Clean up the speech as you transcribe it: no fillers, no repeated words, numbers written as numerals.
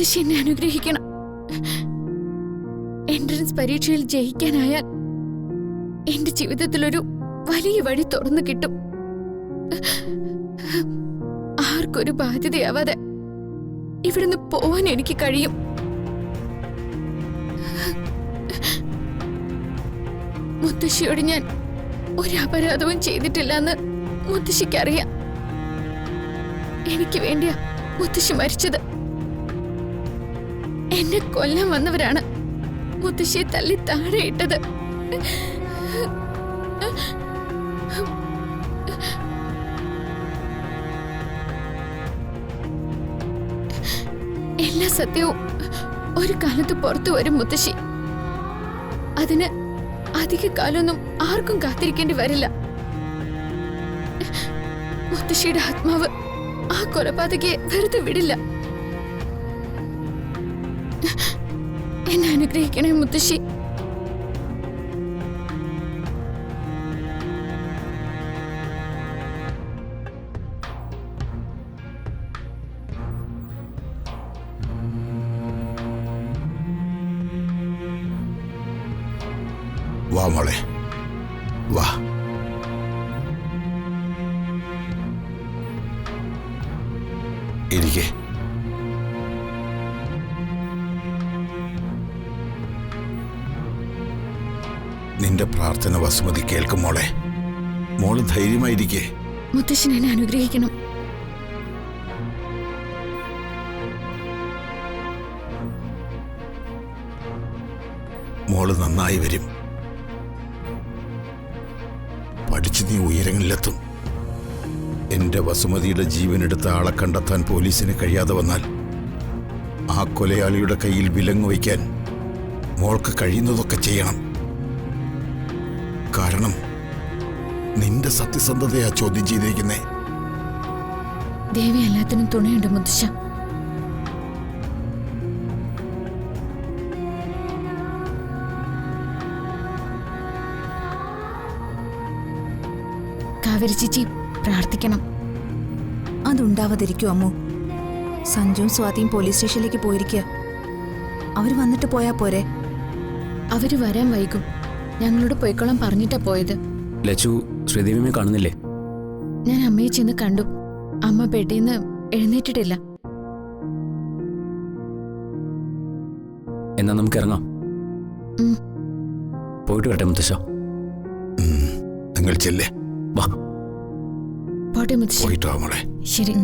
മുത്തശ്ശി എന്നെ അനുഗ്രഹിക്കണം. എൻട്രൻസ് പരീക്ഷയിൽ ജയിക്കാനായാൽ എന്റെ ജീവിതത്തിലൊരു വലിയ വഴി തുറന്നു കിട്ടും. ആർക്കൊരു ബാധ്യതയാവാതെ ഇവിടുന്ന് പോവാൻ എനിക്ക് കഴിയും. മുത്തശ്ശിയോട് ഞാൻ ഒരു അപരാധവും ചെയ്തിട്ടില്ലെന്ന് മുത്തശ്ശിക്കറിയാം. എനിക്ക് വേണ്ടിയാ മുത്തശ്ശി മരിച്ചത്. എന്നെ കൊല്ലാൻ വന്നവരാണ് മുത്തശ്ശിയെ തല്ലി താഴെയിട്ടത്. എല്ലാ സത്യവും ഒരു കാലത്ത് പുറത്തു വരും മുത്തശ്ശി. അതിന് അധിക കാലമൊന്നും ആർക്കും കാത്തിരിക്കേണ്ടി വരില്ല. മുത്തശ്ശിയുടെ ആത്മാവ് ആ കൊലപാതകയെ വെറുതെ വിടില്ല. എന്നെ അനുഗ്രഹിക്കണേ മുത്തശ്ശി. വാ മോളെ, വാ. ഇരിക്കേ. നിന്റെ പ്രാർത്ഥന വസുമതി കേൾക്കും മോളെ. മോള് ധൈര്യമായിരിക്കേ. മുത്തശ്ശൻ എന്നെ അനുഗ്രഹിക്കണം. മോള് നന്നായി വരും. പഠിച്ച് നീ ഉയരങ്ങളിലെത്തും. എന്റെ വസുമതിയുടെ ജീവനെടുത്ത ആളെ കണ്ടെത്താൻ പോലീസിന് കഴിയാതെ വന്നാൽ ആ കൊലയാളിയുടെ കയ്യിൽ വിലങ്ങ് വയ്ക്കാൻ മോൾക്ക് കഴിയുന്നതൊക്കെ ചെയ്യണം. കാരണം നിന്റെ സത്യസന്ധതയാ ചോദ്യം ചെയ്തിരിക്കുന്നേ. ദേവി എല്ലാത്തിനും തുണയുണ്ട് മുത്തശ്ശ. കാവേരി ചേച്ചി പ്രാർത്ഥിക്കണം. അതുണ്ടാവാതിരിക്കും അമ്മു. സഞ്ജുവും സ്വാതിയും പോലീസ് സ്റ്റേഷനിലേക്ക് പോയിരിക്കുക. അവര് വന്നിട്ട് പോയാ പോരെ? അവര് വരാൻ വൈകും. ഞങ്ങളോട് പോയിക്കോളാൻ പറഞ്ഞിട്ടാ പോയത്. ലച്ചു ശ്രീദേവിയെ കാണുന്നില്ലേ? ഞാൻ അമ്മയെ ചെന്ന് കണ്ടു. അമ്മ ബെഡിന്ന് എഴുന്നേറ്റിട്ടില്ല. എന്നാ നമുക്ക് ഇറങ്ങാം. പോയിട്ട് വരട്ടെ മുത്തശ്ശ. നിങ്ങൾ ചെല്ലേ. വാ പോട്ടെ മുത്തശ്ശ. പോയിട്ടോ മോളെ. ശരി.